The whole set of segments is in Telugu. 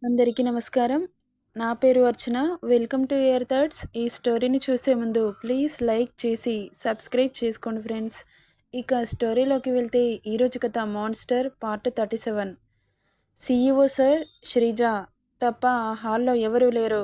అందరికీ నమస్కారం. నా పేరు Archana. Welcome to your thoughts. ఈ స్టోరీని చూసే ముందు ప్లీజ్ లైక్ చేసి సబ్స్క్రైబ్ చేసుకోండి ఫ్రెండ్స్. ఇక స్టోరీలోకి వెళ్తే ఈరోజు కథ monster part 37. CEO sir, Sreeja తప్ప ఆ హాల్లో ఎవరూ లేరు.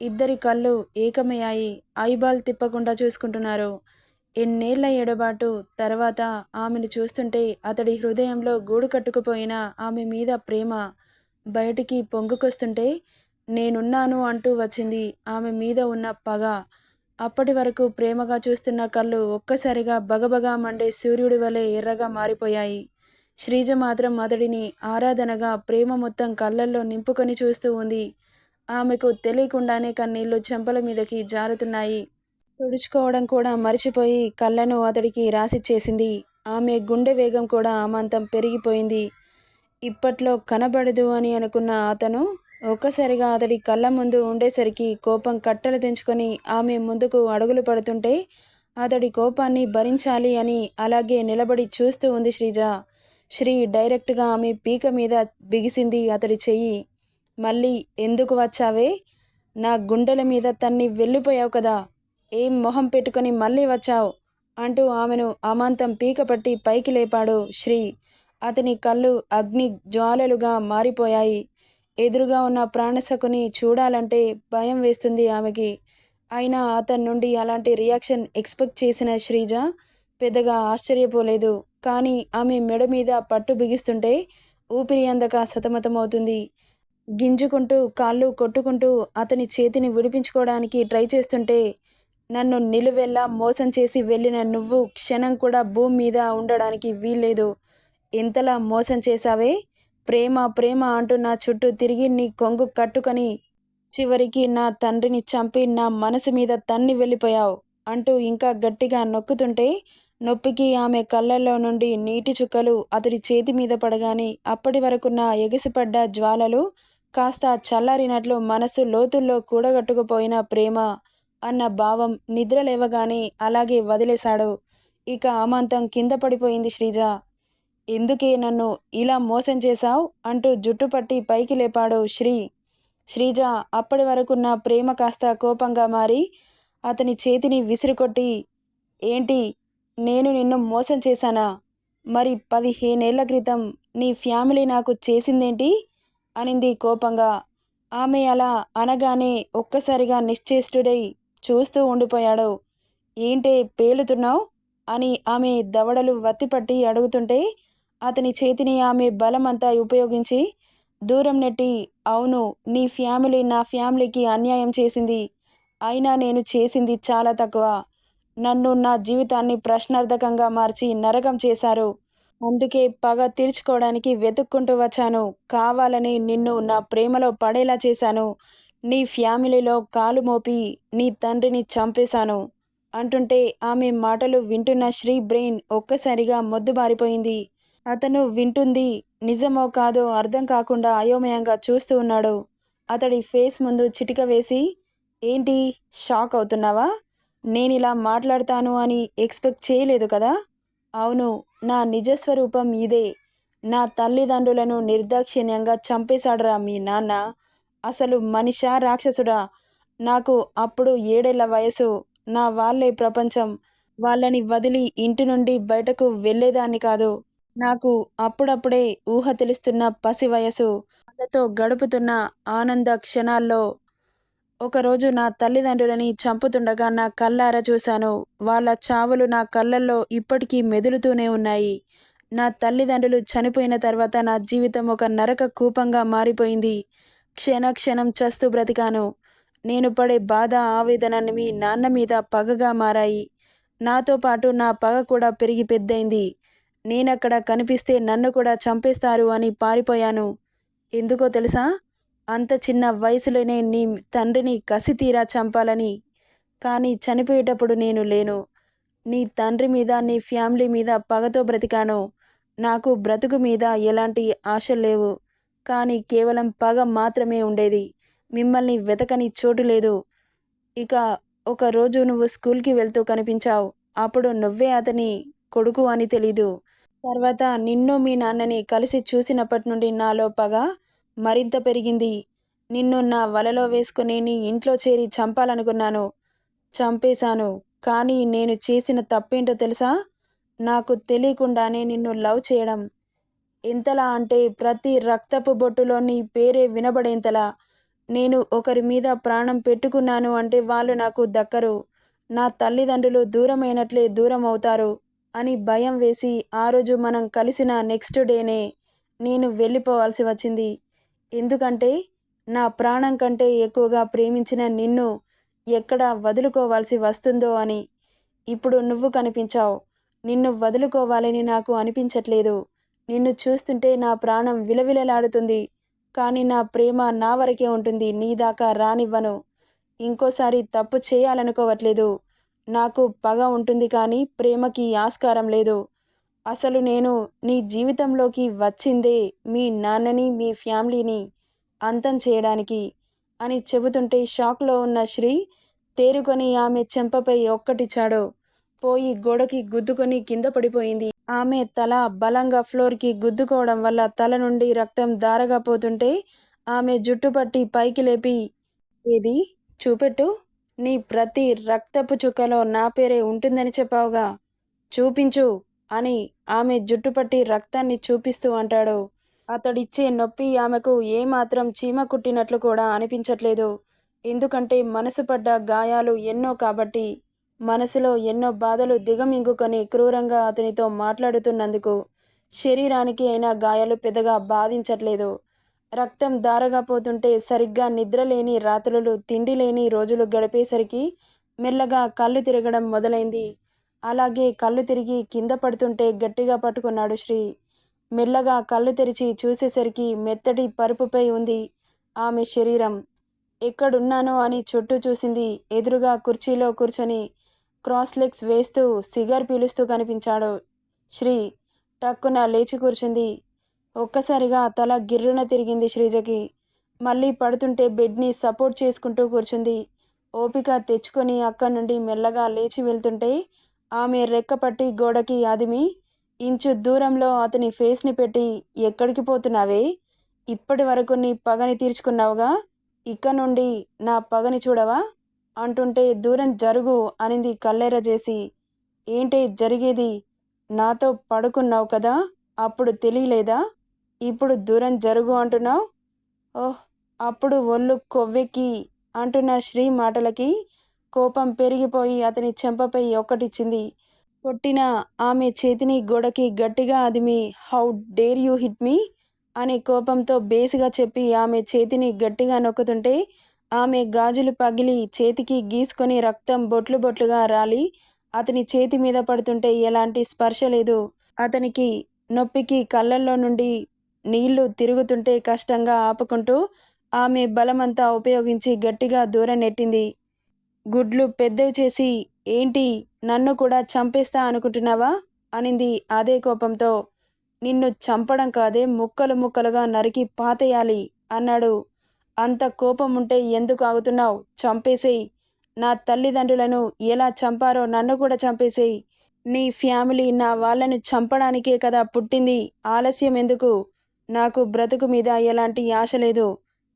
ఇద్దరి కళ్ళు ఏకమయ్యాయి. ఐబాల్ తిప్పకుండా చూసుకుంటున్నారు. ఎన్నేళ్ల ఎడబాటు తర్వాత ఆమెను చూస్తుంటే అతడి హృదయంలో గూడు కట్టుకుపోయిన ఆమె మీద ప్రేమ బయటికి పొంగుకొస్తుంటే నేనున్నాను అంటూ వచ్చింది ఆమె మీద ఉన్న పగ. అప్పటి వరకు ప్రేమగా చూస్తున్న కళ్ళు ఒక్కసారిగా బగబగా మండే సూర్యుడి వలె ఎర్రగా మారిపోయాయి. శ్రీజ మాత్రం అతడిని ఆరాధనగా ప్రేమ మొత్తం కళ్ళల్లో నింపుకొని చూస్తూ ఉంది. ఆమెకు తెలియకుండానే కన్నీళ్లు చెంపల మీదకి జారుతున్నాయి. తుడుచుకోవడం కూడా మరిచిపోయి కళ్ళను అతడికి రాసిచ్చేసింది. ఆమె గుండె వేగం కూడా అమాంతం పెరిగిపోయింది. ఇప్పట్లో కనబడదు అని అనుకున్న అతను ఒక్కసారిగా అతడి కళ్ళ ముందు ఉండేసరికి కోపం కట్టలు తెంచుకొని ఆమె ముందుకు అడుగులు పడుతుంటే అతడి కోపాన్ని భరించాలి అని అలాగే నిలబడి చూస్తూ ఉంది శ్రీజ. శ్రీ డైరెక్ట్గా ఆమె పీక మీద బిగిసింది అతడి చెయ్యి. మళ్ళీ ఎందుకు వచ్చావే? నా గుండెల మీద తన్ని వెళ్ళిపోయావు కదా, ఏం మొహం పెట్టుకొని మళ్ళీ వచ్చావు అంటూ ఆమెను అమాంతం పీక పట్టి పైకి లేపాడు శ్రీ. అతని కళ్ళు అగ్ని జ్వాలలుగా మారిపోయాయి. ఎదురుగా ఉన్న ప్రాణసఖుని చూడాలంటే భయం వేస్తుంది ఆమెకి. అయినా అతని నుండి అలాంటి రియాక్షన్ ఎక్స్పెక్ట్ చేసిన శ్రీజ పెద్దగా ఆశ్చర్యపోలేదు. కానీ ఆమె మెడ మీద పట్టు బిగిస్తుంటే ఊపిరి అందక సతమతమవుతుంది. గింజుకుంటూ కాళ్ళు కొట్టుకుంటూ అతని చేతిని విడిపించుకోవడానికి ట్రై చేస్తుంటే, నన్ను నిలువెల్లా మోసం చేసి వెళ్ళిన నువ్వు క్షణం కూడా భూమి మీద ఉండడానికి వీల్లేదు. ఎంతలా మోసం చేశావే? ప్రేమ ప్రేమ అంటూ నా చుట్టూ తిరిగి నీ కొంగు కట్టుకొని చివరికి నా తండ్రిని చంపి నా మనసు మీద తన్ని వెళ్ళిపోయావు అంటూ ఇంకా గట్టిగా నొక్కుతుంటే నొప్పికి ఆమె కళ్ళల్లో నుండి నీటి చుక్కలు అతడి చేతి మీద పడగానే అప్పటి వరకున్న ఎగిసిపడ్డ జ్వాలలు కాస్త చల్లారినట్లు మనసు లోతుల్లో కూడగట్టుకుపోయిన ప్రేమ అన్న భావం నిద్రలేవగానే అలాగే వదిలేశాడు. ఇక అమాంతం కింద పడిపోయింది శ్రీజ. ఎందుకే నన్ను ఇలా మోసం చేశావు అంటూ జుట్టుపట్టి పైకి లేపాడు శ్రీ. శ్రీజ అప్పటి వరకున్న ప్రేమ కాస్త కోపంగా మారి అతని చేతిని విసిరికొట్టి, ఏంటి, నేను నిన్ను మోసం చేశానా? మరి 15 ఏళ్ల క్రితం నీ ఫ్యామిలీ నాకు చేసిందేంటి అనింది కోపంగా. ఆమె అలా అనగానే ఒక్కసారిగా నిశ్చేష్టుడై చూస్తూ ఉండిపోయాడు. ఏంటే పేలుతున్నావు అని ఆమె దవడలు వత్తిపట్టి అడుగుతుంటే అతని చేతిని ఆమె బలమంతా ఉపయోగించి దూరం నెట్టి, అవును, నీ ఫ్యామిలీ నా ఫ్యామిలీకి అన్యాయం చేసింది. అయినా నేను చేసింది చాలా తక్కువ. నన్ను నా జీవితాన్ని ప్రశ్నార్థకంగా మార్చి నరకం చేశారు. అందుకే పగ తీర్చుకోవడానికి వెతుక్కుంటూ వచ్చాను. కావాలని నిన్ను నా ప్రేమలో పడేలా చేశాను. నీ ఫ్యామిలీలో కాలు మోపి నీ తండ్రిని చంపేశాను అంటుంటే ఆమె మాటలు వింటున్న శ్రీ బ్రెయిన్ ఒక్కసారిగా మొద్దుబారిపోయింది. అతను వింటుంది నిజమో కాదో అర్థం కాకుండా అయోమయంగా చూస్తూ ఉన్నాడు. అతడి ఫేస్ ముందు చిటిక వేసి, ఏంటి, షాక్ అవుతున్నావా? నేనిలా మాట్లాడతాను అని ఎక్స్పెక్ట్ చేయలేదు కదా? అవును, నా నిజస్వరూపం ఇదే. నా తల్లిదండ్రులను నిర్దాక్షిణ్యంగా చంపేశాడురా మీ నాన్న. అసలు మనిషా రాక్షసుడా? నాకు అప్పుడు 7 ఏళ్ల వయసు. నా వాళ్ళే ప్రపంచం. వాళ్ళని వదిలి ఇంటి నుండి బయటకు వెళ్ళేదాన్ని కాదు. నాకు అప్పుడప్పుడే ఊహ తెలుస్తున్న పసి వయసు. వాళ్ళతో గడుపుతున్న ఆనంద క్షణాల్లో ఒకరోజు నా తల్లిదండ్రులని చంపుతుండగా నా కళ్ళారా చూశాను. వాళ్ళ చావులు నా కళ్ళల్లో ఇప్పటికీ మెదులుతూనే ఉన్నాయి. నా తల్లిదండ్రులు చనిపోయిన తర్వాత నా జీవితం ఒక నరక కూపంగా మారిపోయింది. క్షణ క్షణం చస్తూ బ్రతికాను. నేను పడే బాధ, ఆవేదన మీ నాన్న మీద పగగా మారాయి. నాతో పాటు నా పగ కూడా పెరిగి పెద్దయింది. నేనక్కడ కనిపిస్తే నన్ను కూడా చంపేస్తారు అని పారిపోయాను. ఎందుకో తెలుసా? అంత చిన్న వయసులోనే నీ తండ్రిని కసితీరా చంపాలని. కానీ చనిపోయేటప్పుడు నేను లేను. నీ తండ్రి మీద, నీ ఫ్యామిలీ మీద పగతో బ్రతికాను. నాకు బ్రతుకు మీద ఎలాంటి ఆశలు లేవు. కానీ కేవలం పగ మాత్రమే ఉండేది. మిమ్మల్ని వెతకని చోటు లేదు. ఇక ఒకరోజు నువ్వు స్కూల్కి వెళ్తూ కనిపించావు. అప్పుడు నువ్వే అతని కొడుకు అని తెలీదు. తర్వాత నిన్ను మీ నాన్నని కలిసి చూసినప్పటి నుండి నాలో పగ మరింత పెరిగింది. నిన్ను నా వలలో వేసుకుని నీ ఇంట్లో చేరి చంపాలనుకున్నాను. చంపేశాను. కానీ నేను చేసిన తప్పేంటో తెలుసా? నాకు తెలియకుండానే నిన్ను లవ్ చేయడం. ఎంతలా అంటే ప్రతి రక్తపు బొట్టులో నీ పేరే వినబడేంతలా. నేను ఒకరి మీద ప్రాణం పెట్టుకున్నాను అంటే వాళ్ళు నాకు దక్కరు. నా తల్లిదండ్రులు దూరమైనట్లే దూరం అవుతారు అని భయం వేసి ఆ రోజు మనం కలిసిన నెక్స్ట్ డేనే నేను వెళ్ళిపోవాల్సి వచ్చింది. ఎందుకంటే నా ప్రాణం కంటే ఎక్కువగా ప్రేమించిన నిన్ను ఎక్కడ వదులుకోవాల్సి వస్తుందో అని. ఇప్పుడు నువ్వు కనిపించావు. నిన్ను వదులుకోవాలని నాకు అనిపించట్లేదు. నిన్ను చూస్తుంటే నా ప్రాణం విలవిలలాడుతుంది. కానీ నా ప్రేమ నా వరకే ఉంటుంది. నీ దాకా రానివ్వను. ఇంకోసారి తప్పు చేయాలనుకోవట్లేదు. నాకు పగ ఉంటుంది కానీ ప్రేమకి ఆస్కారం లేదు. అసలు నేను నీ జీవితంలోకి వచ్చిందే మీ నాన్నని, మీ ఫ్యామిలీని అంతం చేయడానికి అని చెబుతుంటే షాక్లో ఉన్న శ్రీ తేరుకొని ఆమె చెంపపై ఒక్కటిచ్చాడు. పోయి గోడకి గుద్దుకొని కింద పడిపోయింది. ఆమె తల బలంగా ఫ్లోర్కి గుద్దుకోవడం వల్ల తల నుండి రక్తం ధారగా పోతుంటే ఆమె జుట్టు పట్టి పైకి లేపి, ఏది చూపెట్టు, నీ ప్రతి రక్తపు చుక్కలో నా పేరే ఉంటుందని చెప్పావుగా, చూపించు అని ఆమె జుట్టు పట్టి రక్తాన్ని చూపిస్తూ అంటాడు. అతడిచ్చే నొప్పి ఆమెకు ఏమాత్రం చీమ కుట్టినట్లు కూడా అనిపించట్లేదు. ఎందుకంటే మనసు పడ్డ గాయాలు ఎన్నో కాబట్టి. మనసులో ఎన్నో బాధలు దిగమింగుకొని క్రూరంగా అతనితో మాట్లాడుతున్నందుకు శరీరానికి అయినా గాయాలు పెద్దగా బాధించట్లేదు. రక్తం ధారగా పోతుంటే సరిగ్గా నిద్రలేని రాత్రులు, తిండి లేని రోజులు గడిపేసరికి మెల్లగా కళ్ళు తిరగడం మొదలైంది. అలాగే కళ్ళు తిరిగి కింద పడుతుంటే గట్టిగా పట్టుకున్నాడు శ్రీ. మెల్లగా కళ్ళు తెరిచి చూసేసరికి మెత్తటి పరుపుపై ఉంది ఆమె శరీరం. ఎక్కడున్నానో అని చుట్టూ చూసింది. ఎదురుగా కుర్చీలో కూర్చొని క్రాస్ లెగ్స్ వేస్తూ సిగార్ పీలుస్తూ కనిపించాడు శ్రీ. టక్కున లేచి కూర్చుంది. ఒక్కసారిగా తల గిర్రున తిరిగింది శ్రీజకి. మళ్ళీ పడుతుంటే బెడ్ని సపోర్ట్ చేసుకుంటూ కూర్చుంది. ఓపిక తెచ్చుకొని అక్కడి నుండి మెల్లగా లేచి వెళ్తుంటే ఆమె రెక్కపట్టి గోడకి అదిమి ఇంచు దూరంలో అతని ఫేస్ని పెట్టి, ఎక్కడికి పోతున్నావే? ఇప్పటి వరకు నీ పగని తీర్చుకున్నావుగా, ఇక నుండి నా పగని చూడవా అంటుంటే దూరం జరుగు అనింది కళ్ళెర చేసి. ఏంటే జరిగేది? నాతో పడుకున్నావు కదా, అప్పుడు తెలియలేదా? ఇప్పుడు దూరం జరుగు అంటున్నావు? ఓహ్, అప్పుడు ఒళ్ళు కొవ్వెక్కి అంటున్న శ్రీ మాటలకి కోపం పెరిగిపోయి అతని చెంపపై ఒక్కటిచ్చింది. కొట్టిన ఆమె చేతిని గోడకి గట్టిగా అదిమి, హౌ డేర్ యూ హిట్ మీ అని కోపంతో బేసిగా చెప్పి ఆమె చేతిని గట్టిగా నొక్కుతుంటే ఆమె గాజులు పగిలి చేతికి గీసుకొని రక్తం బొట్లు బొట్లుగా రాలి అతని చేతి మీద పడుతుంటే ఎలాంటి స్పర్శ లేదు. అతనికి నొప్పికి కళ్ళల్లో నుండి నీళ్లు తిరుగుతుంటే కష్టంగా ఆపుకుంటూ ఆమె బలమంతా ఉపయోగించి గట్టిగా దూరం నెట్టింది. గుడ్లు పెద్దవి చేసి, ఏంటి నన్ను కూడా చంపేస్తా అనుకుంటున్నావా అనింది అదే కోపంతో. నిన్ను చంపడం కాదే, ముక్కలు ముక్కలుగా నరికి పాతేయాలి అన్నాడు. అంత కోపం ఉంటే ఎందుకు ఆగుతున్నావు? చంపేసేయ్. నా తల్లిదండ్రులను ఎలా చంపారో నన్ను కూడా చంపేసేయ్. నీ ఫ్యామిలీ నా వాళ్ళను చంపడానికే కదా పుట్టింది. ఆలస్యం ఎందుకు? నాకు బ్రతుకు మీద ఎలాంటి ఆశ లేదు.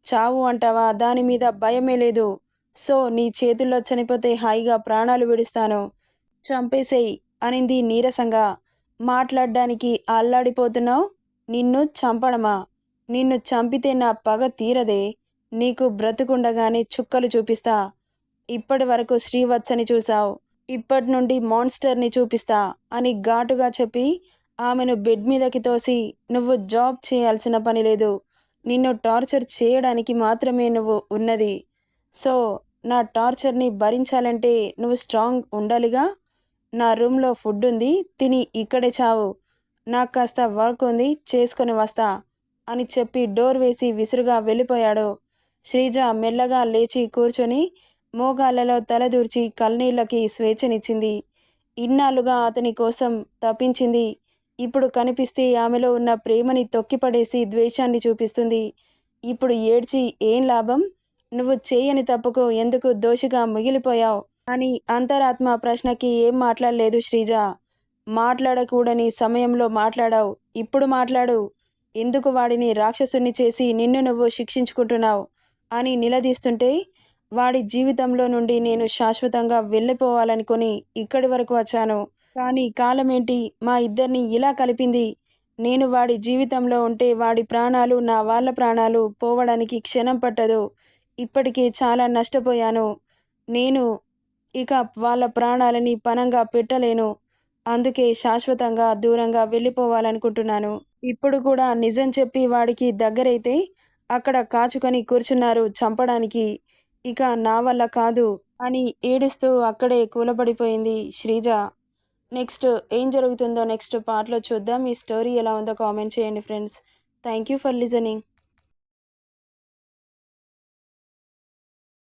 చావు అంటావా, దాని మీద భయమే లేదు. సో నీ చేతుల్లో చనిపోతే హాయిగా ప్రాణాలు విడుస్తాను. చంపేసేయ్ అనింది నీరసంగా. మాట్లాడ్డానికి అల్లాడిపోతున్నావు? నిన్ను చంపడమా? నిన్ను చంపితే నా పగ తీరదే. నీకు బ్రతుకుండగానే చుక్కలు చూపిస్తా. ఇప్పటి వరకు శ్రీవత్సని చూసావు, ఇప్పటి నుండి మాన్స్టర్ని చూపిస్తా అని ఘాటుగా చెప్పి ఆమెను బెడ్ మీదకి తోసి, నువ్వు జాబ్ చేయాల్సిన పని లేదు. నిన్ను టార్చర్ చేయడానికి మాత్రమే నువ్వు ఉన్నది. సో నా టార్చర్ని భరించాలంటే నువ్వు స్ట్రాంగ్ ఉండాలిగా. నా రూమ్లో ఫుడ్ ఉంది, తిని ఇక్కడే చావు. నాకు కాస్త వర్క్ ఉంది, చేసుకొని వస్తా అని చెప్పి డోర్ వేసి విసురుగా వెళ్ళిపోయాడు. శ్రీజ మెల్లగా లేచి కూర్చొని మోగాళ్లలో తలదూర్చి కన్నీళ్లకి స్వేచ్ఛనిచ్చింది. ఇన్నాళ్ళుగా అతని కోసం తప్పించింది. ఇప్పుడు కనిపిస్తే ఆమెలో ఉన్న ప్రేమని తొక్కిపడేసి ద్వేషాన్ని చూపిస్తుంది. ఇప్పుడు ఏడ్చి ఏం లాభం? నువ్వు చేయని తప్పుకు ఎందుకు దోషిగా మిగిలిపోయావు అని అంతరాత్మ ప్రశ్నకి ఏం మాట్లాడలేదు శ్రీజ. మాట్లాడకూడని సమయంలో మాట్లాడావు, ఇప్పుడు మాట్లాడు. ఎందుకు వాడిని రాక్షసుని చేసి నిన్ను నువ్వు శిక్షించుకుంటున్నావు అని నిలదీస్తుంటే, వాడి జీవితంలో నుండి నేను శాశ్వతంగా వెళ్ళిపోవాలనుకుని ఇక్కడి వరకు వచ్చాను. కానీ కాలమేంటి మా ఇద్దరిని ఇలా కలిపింది. నేను వాడి జీవితంలో ఉంటే వాడి ప్రాణాలు, నా వాళ్ళ ప్రాణాలు పోవడానికి క్షణం పట్టదు. ఇప్పటికే చాలా నష్టపోయాను. నేను ఇక వాళ్ళ ప్రాణాలని పణంగా పెట్టలేను. అందుకే శాశ్వతంగా దూరంగా వెళ్ళిపోవాలనుకుంటున్నాను. ఇప్పుడు కూడా నిజం చెప్పి వాడికి దగ్గరైతే అక్కడ కాచుకొని కూర్చున్నారు చంపడానికి. ఇక నా వల్ల కాదు అని ఏడుస్తూ అక్కడే కూలబడిపోయింది శ్రీజ. నెక్స్ట్ ఏం జరుగుతుందో నెక్స్ట్ పార్ట్‌లో చూద్దాం. ఈ స్టోరీ ఎలా ఉందో కామెంట్ చేయండి friends. Thank you for listening.